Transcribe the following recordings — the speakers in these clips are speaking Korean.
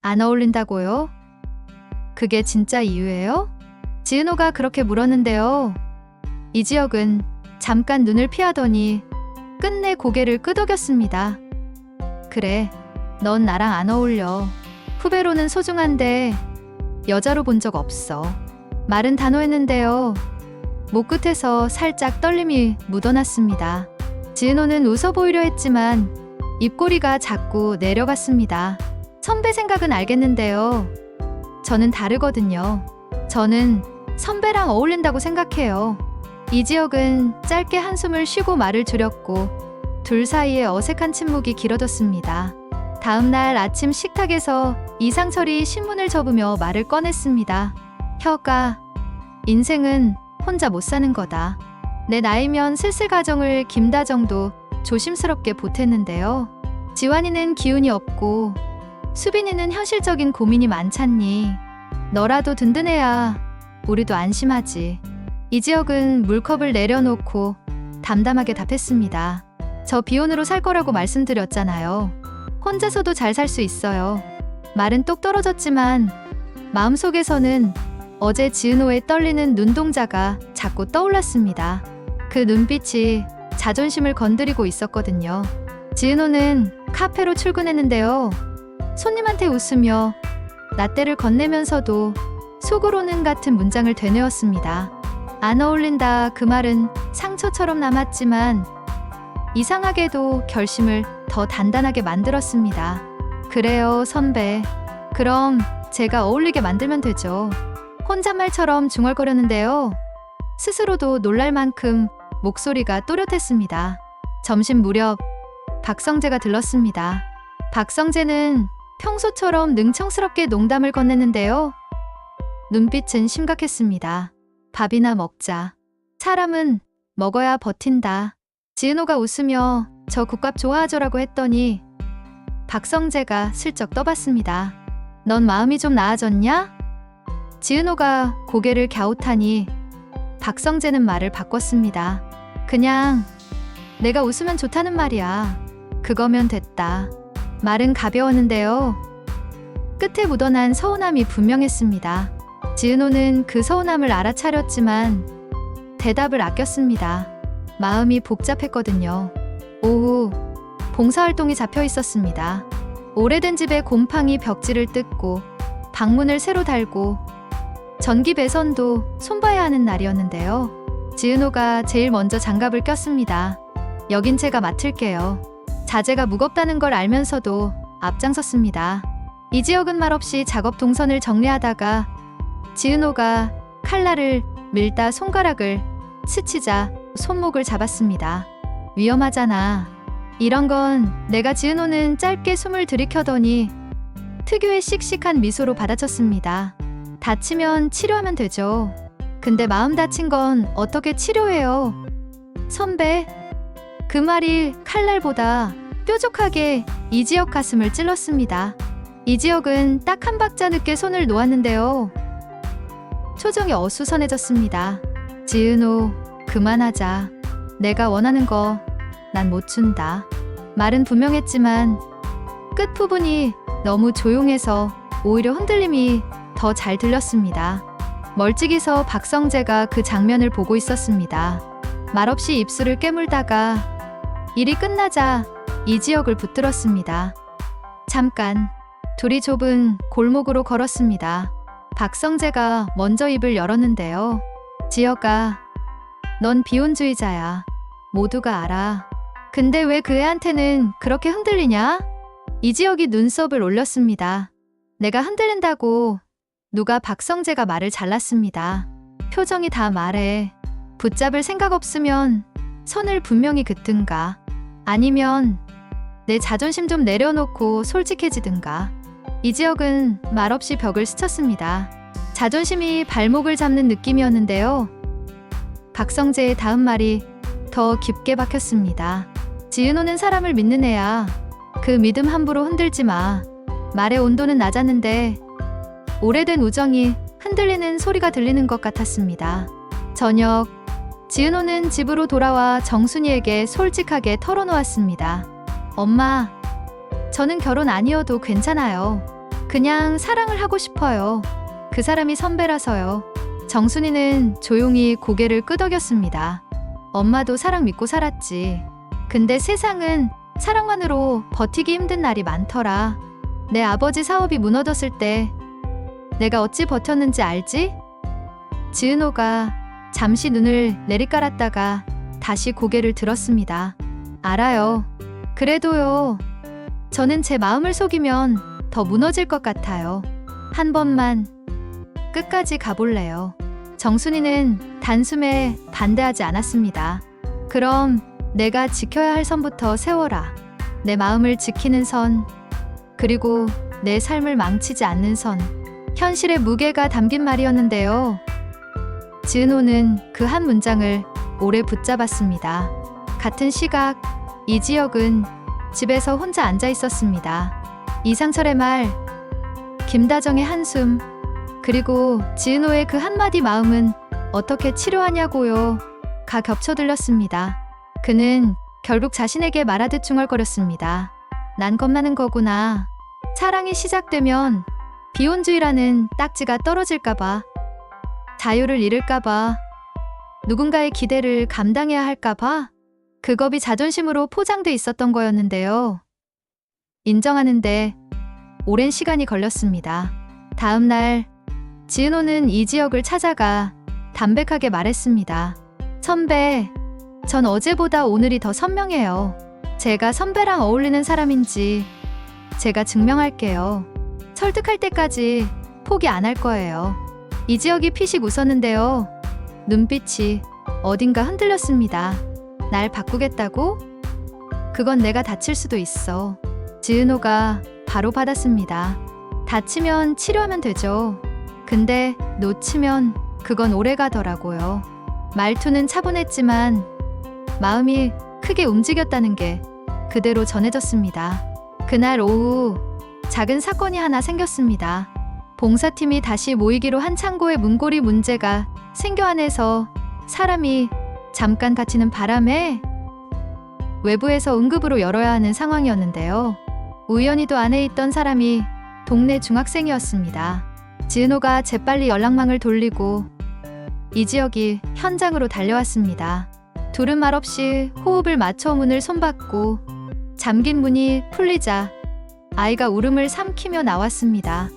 안 어울린다고요? 그게 진짜 이유예요? 지은호가 그렇게 물었는데요. 이지혁은 잠깐 눈을 피하더니 끝내 고개를 끄덕였습니다. 그래, 넌 나랑 안 어울려. 후배로는 소중한데 여자로 본 적 없어. 말은 단호했는데요. 목 끝에서 살짝 떨림이 묻어났습니다. 지은호는 웃어 보이려 했지만 입꼬리가 자꾸 내려갔습니다. 선배 생각은 알겠는데요. 저는 다르거든요. 저는 선배랑 어울린다고 생각해요. 이지혁은 짧게 한숨을 쉬고 말을 줄였고 둘 사이에 어색한 침묵이 길어졌습니다. 다음 날 아침 식탁에서 이상철이 신문을 접으며 말을 꺼냈습니다. 혀가, 인생은 혼자 못 사는 거다. 내 나이면 슬슬 가정을 김다정도 조심스럽게 보탰는데요. 지환이는 기운이 없고 수빈이는 현실적인 고민이 많잖니. 너라도 든든해야 우리도 안심하지. 이지혁은 물컵을 내려놓고 담담하게 답했습니다. 저 비혼으로 살 거라고 말씀드렸잖아요. 혼자서도 잘 살 수 있어요. 말은 똑 떨어졌지만 마음속에서는 어제 지은호의 떨리는 눈동자가 자꾸 떠올랐습니다. 그 눈빛이 자존심을 건드리고 있었거든요. 지은호는 카페로 출근했는데요. 손님한테 웃으며 라떼를 건네면서도 속으로는 같은 문장을 되뇌었습니다. 안 어울린다 그 말은 상처처럼 남았지만 이상하게도 결심을 더 단단하게 만들었습니다. 그래요, 선배. 그럼 제가 어울리게 만들면 되죠. 혼잣말처럼 중얼거렸는데요. 스스로도 놀랄 만큼 목소리가 또렷했습니다. 점심 무렵 박성재가 들렀습니다. 박성재는 평소처럼 능청스럽게 농담을 건넸는데요. 눈빛은 심각했습니다. 밥이나 먹자. 사람은 먹어야 버틴다. 지은호가 웃으며 저 국밥 좋아하죠라고 했더니 박성재가 슬쩍 떠봤습니다. 넌 마음이 좀 나아졌냐? 지은호가 고개를 갸웃하니 박성재는 말을 바꿨습니다. 그냥 내가 웃으면 좋다는 말이야. 그거면 됐다. 말은 가벼웠는데요. 끝에 묻어난 서운함이 분명했습니다. 지은호는 그 서운함을 알아차렸지만 대답을 아꼈습니다. 마음이 복잡했거든요. 오후 봉사활동이 잡혀 있었습니다. 오래된 집에 곰팡이 벽지를 뜯고 방문을 새로 달고 전기 배선도 손봐야 하는 날이었는데요. 지은호가 제일 먼저 장갑을 꼈습니다. 여긴 제가 맡을게요. 자재가 무겁다는 걸 알면서도 앞장섰습니다. 이지혁은 말없이 작업 동선을 정리하다가 지은호가 칼날을 밀다 손가락을 스치자 손목을 잡았습니다. 위험하잖아. 이런 건 내가. 지은호는 짧게 숨을 들이켜더니 특유의 씩씩한 미소로 받아쳤습니다. 다치면 치료하면 되죠. 근데 마음 다친 건 어떻게 치료해요? 선배. 그 말이 칼날보다 뾰족하게 이지혁 가슴을 찔렀습니다. 이지혁은 딱 한 박자 늦게 손을 놓았는데요. 표정이 어수선해졌습니다. 지은호, 그만하자. 내가 원하는 거 난 못 준다. 말은 분명했지만 끝부분이 너무 조용해서 오히려 흔들림이 더 잘 들렸습니다. 멀찍이서 박성재가 그 장면을 보고 있었습니다. 말없이 입술을 깨물다가 일이 끝나자 이지혁을 붙들었습니다. 잠깐, 둘이 좁은 골목으로 걸었습니다. 박성재가 먼저 입을 열었는데요. 지혁아, 넌 비혼주의자야. 모두가 알아. 근데 왜 그 애한테는 그렇게 흔들리냐? 이지혁이 눈썹을 올렸습니다. 내가 흔들린다고. 누가? 박성재가 말을 잘랐습니다. 표정이 다 말해. 붙잡을 생각 없으면 선을 분명히 긋든가. 아니면 내 자존심 좀 내려놓고 솔직해지든가. 이지혁은 말없이 벽을 스쳤습니다. 자존심이 발목을 잡는 느낌이었는데요. 박성재의 다음 말이 더 깊게 박혔습니다. 지은호는 사람을 믿는 애야. 그 믿음 함부로 흔들지 마. 말의 온도는 낮았는데 오래된 우정이 흔들리는 소리가 들리는 것 같았습니다. 저녁, 지은호는 집으로 돌아와 정순이에게 솔직하게 털어놓았습니다. 엄마, 저는 결혼 아니어도 괜찮아요. 그냥 사랑을 하고 싶어요. 그 사람이 선배라서요. 정순이는 조용히 고개를 끄덕였습니다. 엄마도 사랑 믿고 살았지. 근데 세상은 사랑만으로 버티기 힘든 날이 많더라. 내 아버지 사업이 무너졌을 때 내가 어찌 버텼는지 알지? 지은호가 잠시 눈을 내리깔았다가 다시 고개를 들었습니다. 알아요. 그래도요. 저는 제 마음을 속이면 더 무너질 것 같아요. 한 번만 끝까지 가볼래요. 정순이는 단숨에 반대하지 않았습니다. 그럼 내가 지켜야 할 선부터 세워라. 내 마음을 지키는 선, 그리고 내 삶을 망치지 않는 선. 현실의 무게가 담긴 말이었는데요. 지은호는 그 한 문장을 오래 붙잡았습니다. 같은 시각, 이지혁은 집에서 혼자 앉아 있었습니다. 이상철의 말, 김다정의 한숨, 그리고 지은호의 그 한마디 마음은 어떻게 치료하냐고요. 가 겹쳐 들렸습니다. 그는 결국 자신에게 말하듯 중얼거렸습니다. 난 겁나는 거구나. 사랑이 시작되면 비혼주의라는 딱지가 떨어질까봐, 자유를 잃을까봐, 누군가의 기대를 감당해야 할까봐 그 겁이 자존심으로 포장돼 있었던 거였는데요. 인정하는데 오랜 시간이 걸렸습니다. 다음 날 지은호는 이지혁을 찾아가 담백하게 말했습니다. 선배, 전 어제보다 오늘이 더 선명해요. 제가 선배랑 어울리는 사람인지 제가 증명할게요. 설득할 때까지 포기 안 할 거예요. 이지혁이 피식 웃었는데요. 눈빛이 어딘가 흔들렸습니다. 날 바꾸겠다고? 그건 내가 다칠 수도 있어. 지은호가 바로 받았습니다. 다치면 치료하면 되죠. 근데 놓치면 그건 오래 가더라고요. 말투는 차분했지만 마음이 크게 움직였다는 게 그대로 전해졌습니다. 그날 오후 작은 사건이 하나 생겼습니다. 봉사팀이 다시 모이기로 한 창고에 문고리 문제가 생겨 안에서 사람이 잠깐 갇히는 바람에 외부에서 응급으로 열어야 하는 상황이었는데요. 우연히도 안에 있던 사람이 동네 중학생이었습니다. 지은호가 재빨리 연락망을 돌리고 이지혁이 현장으로 달려왔습니다. 둘은 말없이 호흡을 맞춰 문을 손받고 잠긴 문이 풀리자 아이가 울음을 삼키며 나왔습니다.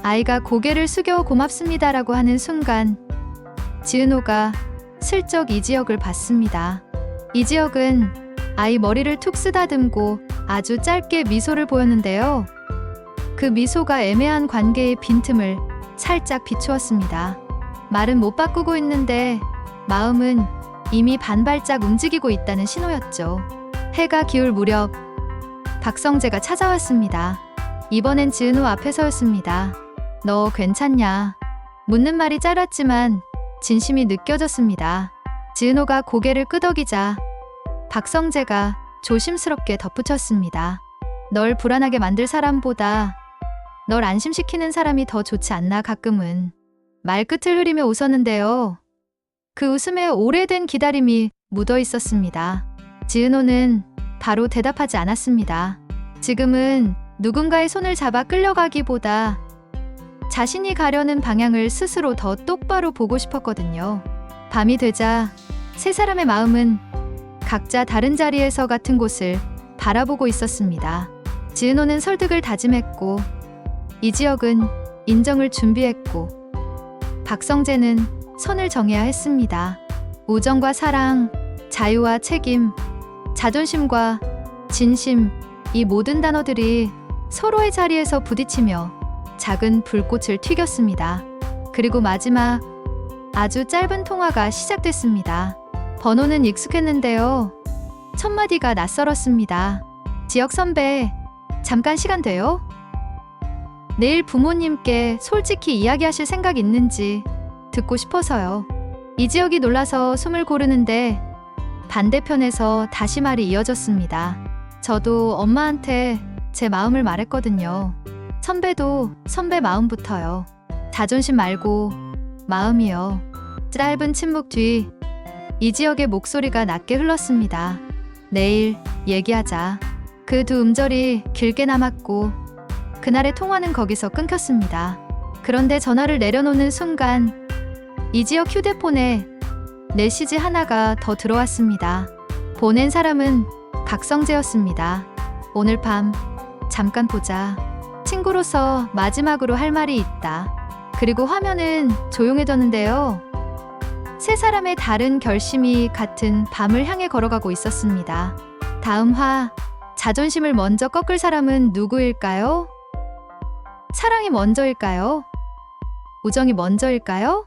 아이가 고개를 숙여 고맙습니다라고 하는 순간 지은호가 슬쩍 이지혁을 봤습니다. 이지혁은 아이 머리를 툭 쓰다듬고 아주 짧게 미소를 보였는데요. 그 미소가 애매한 관계의 빈틈을 살짝 비추었습니다. 말은 못 바꾸고 있는데 마음은 이미 반발짝 움직이고 있다는 신호였죠. 해가 기울 무렵 박성재가 찾아왔습니다. 이번엔 지은호 앞에서였습니다. 너 괜찮냐? 묻는 말이 짧았지만 진심이 느껴졌습니다. 지은호가 고개를 끄덕이자 박성재가 조심스럽게 덧붙였습니다. 널 불안하게 만들 사람보다 널 안심시키는 사람이 더 좋지 않나 가끔은. 말끝을 흐리며 웃었는데요. 그 웃음에 오래된 기다림이 묻어 있었습니다. 지은호는 바로 대답하지 않았습니다. 지금은 누군가의 손을 잡아 끌려가기보다 자신이 가려는 방향을 스스로 더 똑바로 보고 싶었거든요. 밤이 되자 세 사람의 마음은 각자 다른 자리에서 같은 곳을 바라보고 있었습니다. 지은호는 설득을 다짐했고 이지혁은 인정을 준비했고 박성재는 선을 정해야 했습니다. 우정과 사랑, 자유와 책임, 자존심과 진심, 이 모든 단어들이 서로의 자리에서 부딪히며 작은 불꽃을 튀겼습니다. 그리고 마지막 아주 짧은 통화가 시작됐습니다. 번호는 익숙했는데요. 첫 마디가 낯설었습니다. 지혁 선배, 잠깐 시간 돼요? 내일 부모님께 솔직히 이야기하실 생각 있는지 듣고 싶어서요. 이지혁이 놀라서 숨을 고르는데 반대편에서 다시 말이 이어졌습니다. 저도 엄마한테 제 마음을 말했거든요. 선배도 선배 마음부터요. 자존심 말고 마음이요. 짧은 침묵 뒤 이지혁의 목소리가 낮게 흘렀습니다. 내일 얘기하자. 그 두 음절이 길게 남았고 그날의 통화는 거기서 끊겼습니다. 그런데 전화를 내려놓는 순간 이지혁 휴대폰에 메시지 하나가 더 들어왔습니다. 보낸 사람은 박성재였습니다. 오늘 밤 잠깐 보자. 친구로서 마지막으로 할 말이 있다. 그리고 화면은 조용해졌는데요. 세 사람의 다른 결심이 같은 밤을 향해 걸어가고 있었습니다. 다음 화, 자존심을 먼저 꺾을 사람은 누구일까요? 사랑이 먼저일까요? 우정이 먼저일까요?